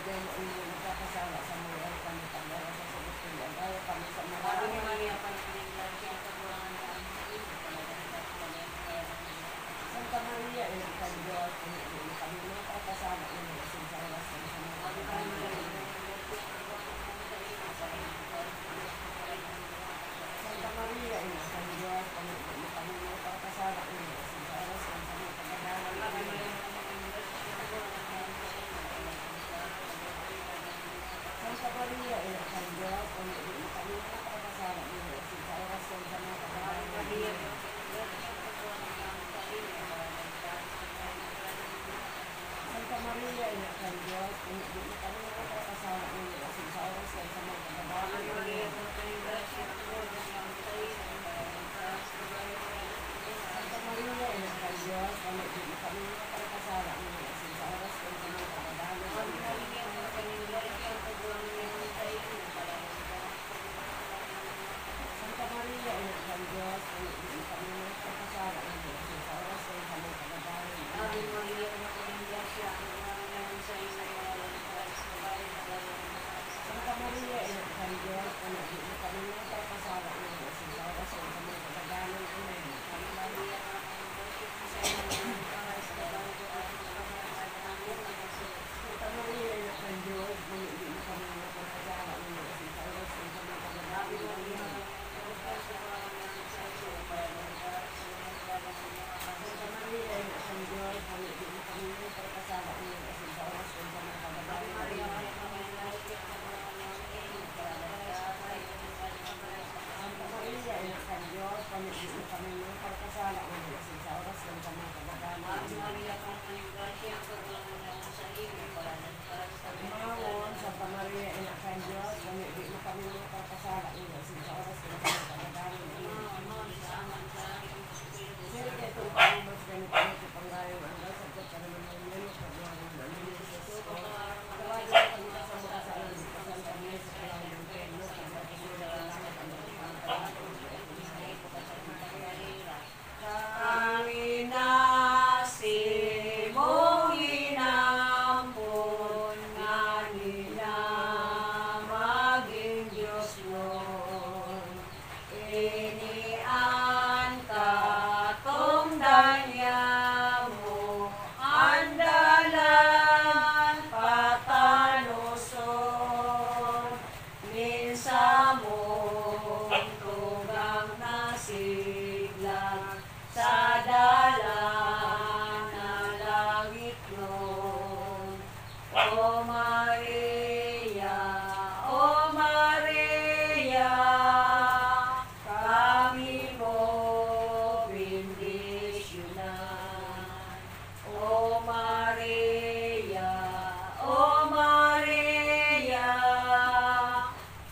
yung nagkakasala sa mga kami pagdala sa sagutin. Ayaw kami sa mga Sabi ni Maria, panapinig siya ang kagurangan na ang Santa Maria, ina ka Diyos, kami mga kakasala ina sa oras ng sa mga Santa Maria, ina ka Diyos, kami mga kakasala ina sa oras ng sa mga pagdala. Santa Maria, ina ka Diyos, kami mga kakasala ina sa oras ng sa mga pagdala. Santa Maria, ina ka Diyos, kami mga kakasala ina sa oras ng sa mga pagdala. Santa Maria, ina ka Diyos, kami mga kakasala ina sa oras ng sa mga pagdala. Santa Maria, ina ka Diyos, kami mga kakasala ina sa oras ng sa mga pagdala. Ave Maria, nakuling grasya, ang mga sa iyo ay malalang sa bayan na gano'n. Santa Maria, ina ka Diyos, kami mga kakasala ina sa oras ng sa mga pagdala. Ave Maria, nakuling grasya, sa iyo ay malalang sa bayan na gano'n. Santa Maria, ina ka Diyos, kami mga kakasala ina sa oras ng sa mga pagdala. Ave Maria, nakuling grasya, sa iyo ay malalang sa Santa Maria, ina ka Diyos, kami mga kakasala ina sa oras ng sa mga pagdala. Santa Maria, ina ka Diyos, kami mga kakasala ina sa oras ng sa mga pagdala. Mawon, Santa Maria, ina ka Diyos, kami mga kakasala ina sa oras ng sa mga pagdala. Sige, ito ang mas ganito ito panggayong ang sagot ka naman ng mga paglawan na mga Jesus ko. Tawagin ang kanya sa mga kasalan sa kasal kami sa kailangan ng peno, kaya kasila ang lahat ang mga Kami nasimong inampun nga nila maging Diyos nun. Inian katungdan niya mo, andalan patanuson, minsa mong tugang nasiglang sa dalan na langit nun. O Maria, kami mo bendisyonan. O Maria,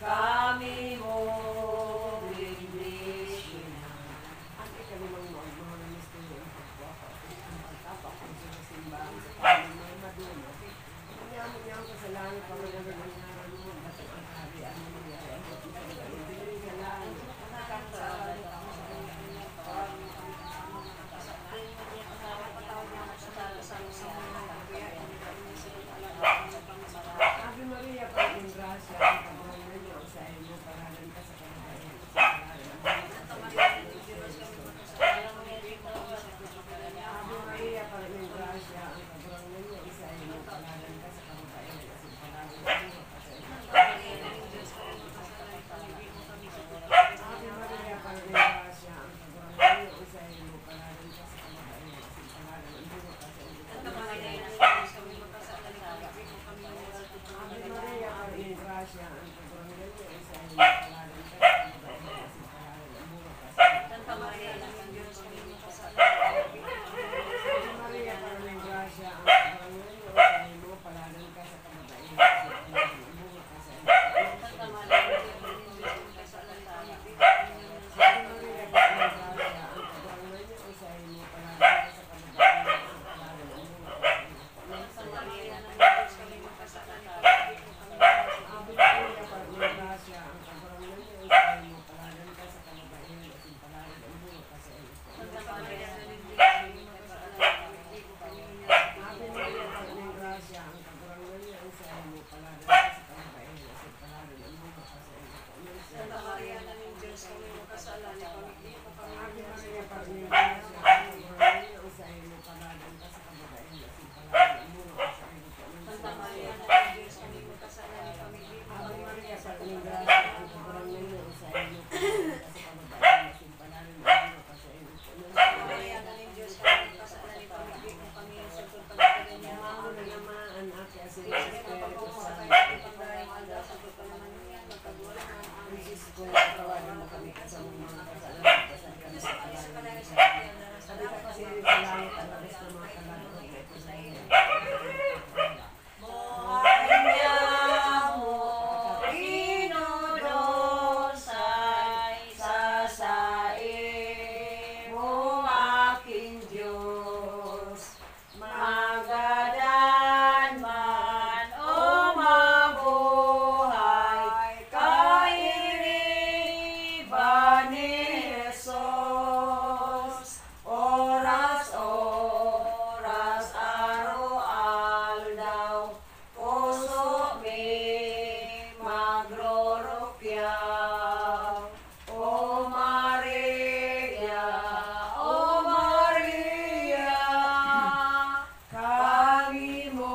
kami mo bendisyonan. Ang ikalimang mga misteryo ang pagwaka ang pagtapak ang sinasimbahan sa kanyang mga madulo. Manyaman niya ang kasalanan para gano'n ang ngaran mo, ba't ang kaharian mo nangyari ang pagkakalit sa langit. Ave Maria, Panginoon grasya, ang kabangan niyo sa inyo, paralan ka sa kamagayan sa Ave Maria, Panginoon grasya, ang kabangan niyo sa inyo, paralan ka sa kamagayan sa paralan Ave Maria, Panginoon grasya, ang kabangan niyo sa inyo, paralan ka sa kamagayan sa paralan ng buwan ka sa inyo. Ave Maria, Panginoon grasya, ang kabangan niyo sa inyo, paralan ka sa kamagayan sa paralan ng buwan ka sa inyo. Santa Maria, ng Diyos, kami Ave Maria, Panginoon grasya, ang kabangan niyo sa inyo, paralan ka sa kamagayan sa paralan ng buwan ka sa inyo. Santa Maria, ng Diyos, Ave Maria, Panginoon grasya, ang kabangan niyo sa inyo, paralan ka sa kamagayan sa paralan ng buwan ka sa inyo. Santa Maria, ng Diyos, kami Ave Maria, Panginoon grasya, ang kabangan Ayan ang Diyos, kami magkasala ni pamilya mo, Ave kami Maria, sa magkasala inyong ni grasya, ang kabarang ngayon sa inyo po, kasi kamabait na sumpalanan ng Diyos, kasi inyo po ng Maria, galing Diyos, kami magkasala ni pamilya mo, kami sa pagpapagaling niya, Yamago na naman, ate, asin, Sige, Espiritu magpapagpapagay, Santo. pagdayang alda, sa pagpalaman niya, magkagulang na amin. Francisco, tawagan mo kami kasamang mga kasalanan, kasal kami sa Sa kalayan kalaya ng sa Diyos. kanya, na sa Sabi ka dapat kasi na rin sa langit, ang labas ng mga kalagaw, ito sa inyo. buhay niya mo, inodosay, sasain mo aking Diyos. Magadan man o mabuhay, kairiban ni Jesus. Oras, araw-aldaw, puso may magrorokyaw. O Maria, kami mo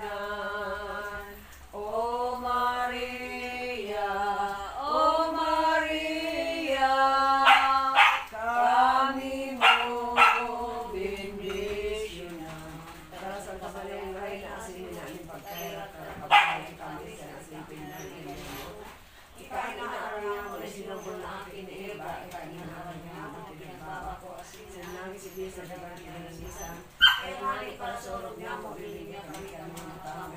bendisyonan. O Maria, kami mo bendisyonan. Para sa kasalayang ray na asin na aming pagkaya, kapagkain kami sa nasipin ng inyo. Ikain na araw mo na sinabon na akin ni Eva, ikain na araw niya ang pinagbaba ko. Sinangin si Bisa sa galing ng Bisa, ay mali para sa orog niya mo, bibigyan kami mga tama.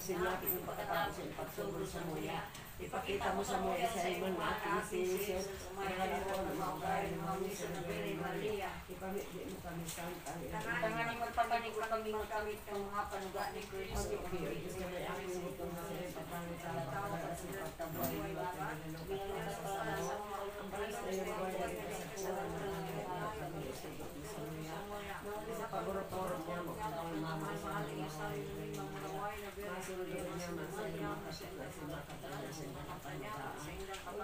Sinapit ng pagkatapos ng pagsugod sa muya. Ipakita mo sa muya sa iman na aking si Jesus, kaya ko ng mga kaya ng mga misa ng Birhen Maria. Ipamit mo kami santa. Tanganing magpapanig ko kami magkamit ng mga panuga ni Kristo. Diyos na may aking butong na sila ipapangit sa pagkakalas ng pagkabuhay ng pagkakalala sa Samo. Ang palis na yung buhay na ito sa kuwan ng mga kami sa Diyos sa muya. Nung sa paguraporo niya mo, kung ang mama sa mga masunod niya sa iyo makasip na si makatala sa iyo makapantaan. Ang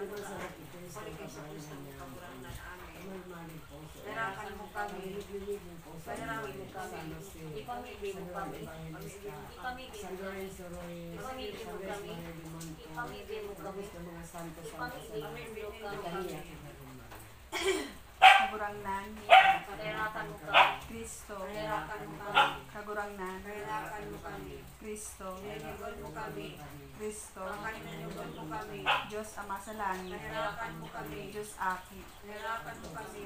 iba sa nakikinis ng kapalan niya. Amal malig po sa iyo. Narakan mo kami. Lilig po sa iyo. Panalangin mo kami. San Jose. Ipamigay mo San kami. Juan Evangelista. Ipamigay San mo kami. Lorenzo Reyes. Ipamigay mo San Luis kami. Manuel de Monto. Ipamigay mo kami. Sa mga santo sa Ipamigay mo kami. Kaniya kinaluman. Kagurangnan, Panirakan mo kami. Kristo, Panirakan mo kami. Kagurangnan, Panirakan mo kami. Kristo, Panirakan mo kami. Kristo, Panirakan mo kami. Diyos Ama sa Langit, Panirakan mo kami. Diyos Aki, Panirakan mo kami.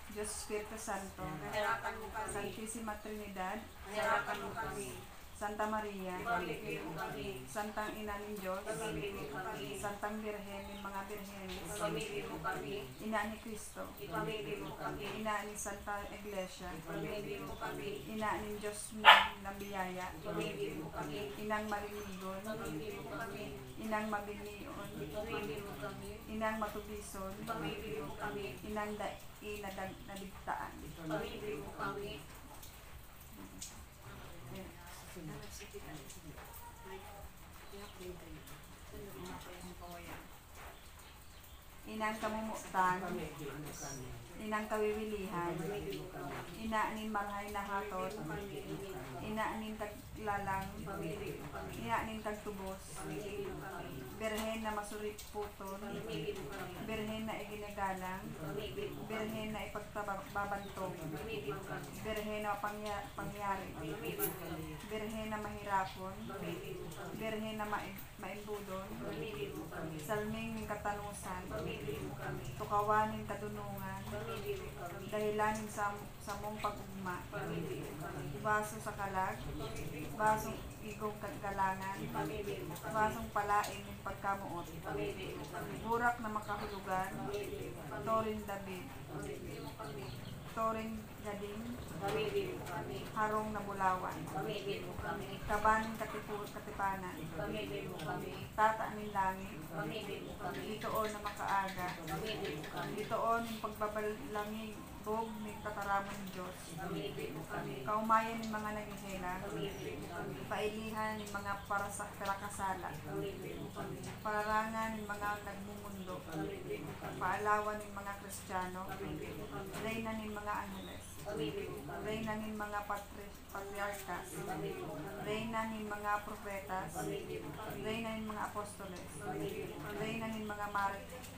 Diyos Espiritu Santo, Panirakan mo kami. Santissima Trinidad, Panirakan mo kami. Santa Maria, Ipamigay mo kami. Santang Ina ng Diyos, Ipamigay mo kami. Santang Birhen ng mga Birhenes, Ipamigay mo kami. Ina ni Kristo, Ipamigay mo kami. Ina ni Santa Iglesia, Ipamigay mo kami. Ina ni Diyos ng biyaya, Ipamigay mo kami. Inang maliligon, Ipamigay mo kami. Inang mabinion, Ipamigay mo kami. Inang matubison, Ipamigay mo kami. Inang nadigtaan. Ipamigay mo kami. Inang kamumutan, Pamigay mo kami. inang kawiwilihan, ina nin marhay na haton, ina nin taglalang, ina nin tagtubos, birhen na masuriputon, birhen na iginagalang, birhen na ipagpababantong, birhen na pangyari, birhen na mahirapon, birhen na maimbudon, salming ng katanusan, tukawanin kadunungan, dahilanin sa mong pag-ugma, baso sa kalag, basong igong kagalangan, basong palain ng pagkamuot, burak na makahulugan, torin David, torin gading, harong na bulawan, kabaning katipanan, tata ng langit, ditoon na makaaga, ditoon ng pagbabalangig, bog ng tataramon Diyos, kaumayan ng mga naghihela, pailihan ng mga parakasala, pararangan ng mga nagmumundo, paalawan ng mga Kristiyano, reyna ng mga Angeles, Pamilya mo kami. Reyna ning mga patriarkas, Pamilya mo kami. Reyna ning mga prophetas, Pamilya mo kami. Reyna ning mga apostoles, Pamilya mo kami. Reyna ning mga martires,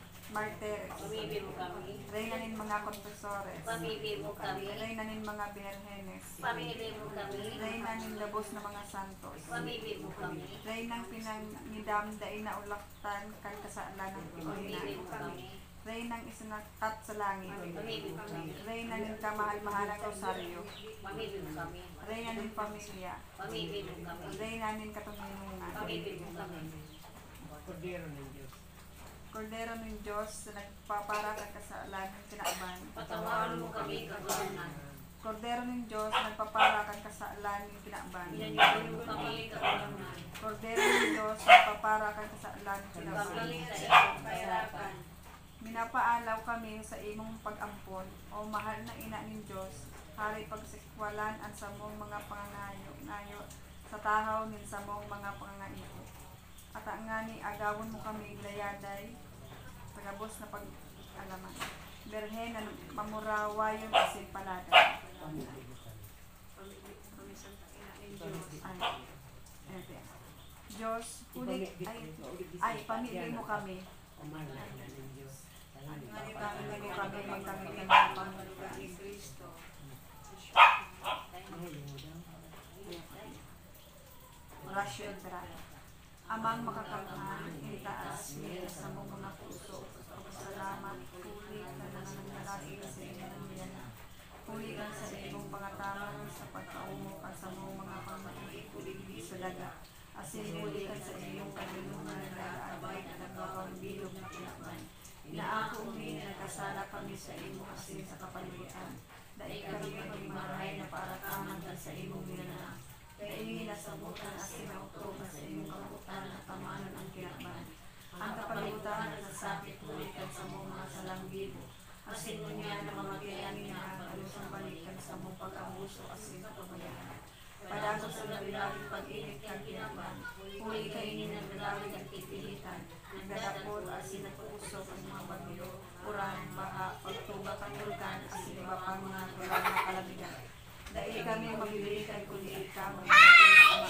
Pamilya mo kami. Reyna ning mga confesores, Pamilya mo kami. Reyna ning mga birhenes, Pamilya mo kami. Reyna ning labos na mga santos, Pamilya mo kami. Reynang pinangidamday na ulaktan kan kasaalan ng Pamilya Pilipinas. mo kami. Reynang isinakat sa langit. Pamilya mo kami. Reyna ng kamahal-mahalang rosaryo. Pamilya mo kami. Reyna ng pamilya. Pamilya mo kami. Reyna ng katunungan. Pamilya mo kami. Kordero ng Diyos. Kordero ng Diyos na nagpapara ka kasaalan ng kinaaban. Patawarin mo kami kaguluhan. Kordero ng Diyos na nagpapara ka kasaalan ng kinaaban. Pinanyayon mo kami kaguluhan. Kordero ng Diyos na nagpapara ka kasaalan ng kinaaban. Kami sa iyong kahirapan. Minapaalaw kami sa imong pag-ampon, o mahal na ina ng Diyos, hari pagsikwalan ang samong mga pangangayo sa tahaw nin samong mga pangangayo. At ang ngani agawon mo kami layaday, pagabos na pag-alaman. Berhen na mamurawayon asin palada. Pamilya mo kami. Diyos, huli, ay, pamilya mo kami. Umar na ina ng Diyos. Salamat. Pamilya mo kami, magkamit ka ng pamilya ni Kristo. Mahuli mo daw. Rasyon dra. Amang makakamhan, itaas niya sa mong mga puso. Salamat, huli ka na ng lalaki sa inyong yan. Huli ka sa iyong pangatangan sa pagkaumok at sa mong mga pangmaiikuligli sa daga. Asin huli ka sa iyong kanilungan na nag-aabay at nagawang bilog na pinakman. Inaako mi na nagkasala kami sa imo asin sa kapaluyan. Dahil kami magmarahay na para taman sa imong minana. Kaini na sa butan asin na uto na sa imong kabutan at tamanan ang kinakman. Ang kapalibutan na nasakit bulikan sa mga salanggibo. Asin mo niya na mamagayanin na kalusang balikan sa mong pag-abuso asin sa kabayaan. Padago sa labi-labing pag-init kang kinakman. Huli kainin ng labi ng titilitan. Nagdadapot asin at usok ang mga bagyo. Uran, baha, pagtuga kang ulkan asin iba pang mga kurang na kalabigan. Dahil kami mabibilikan kundi ikaw ang ating ama.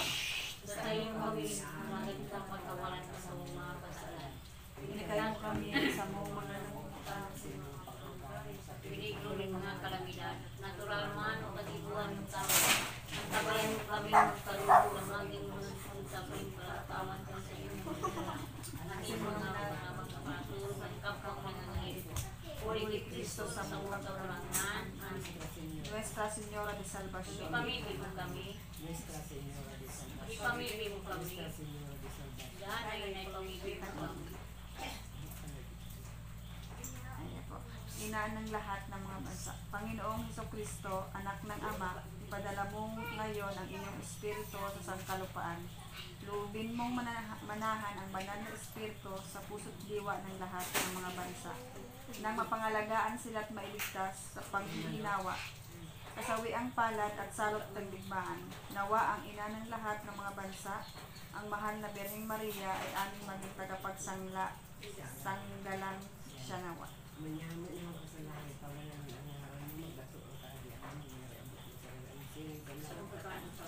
Sa iyong gawin, magiging kang pagkawalan ka sa mga kasalan. Pinikayan kami sa mga nangungutang sa mga Peligro ng mga kalamidad. Natural man o katibuan ng tao. Ang tabayan mo kami magkarupo na maging mga sabay palatawan ka sa iyong mga aking mga mga kapatulog at kapwa mga ngayon. Uri ni Kristo sa mga kawalangan. Nuestra Señora de Salvación. Ipamili mo kami. Nuestra Señora de Salvación. Ipamili mo kami. Nuestra Señora de Salvación. Yan ay ipamili mo kami. Ayan po. Inaan ng lahat ng mga bansa. Panginoong Hesukristo, anak ng Ama, ipadala mo ngayon ang inyong espiritu sa sangkalupaan. Luubin mong manahan ang banal na espiritu sa puso't diwa ng lahat ng mga bansa. Nang mapangalagaan sila't mailigtas sa panghihinawa, kasawi ang palad at salot ng digmaan. Nawa ang ina ng lahat ng mga bansa, ang mahal na Birheng Maria ay aming maging tagapagsangla, sanggalang siya nawa. Manyaman yung kasalanan, kawalan ng araw mo, magdato ang kaabi, ang mga abot sa kalang sining, Sa pagkakaan sa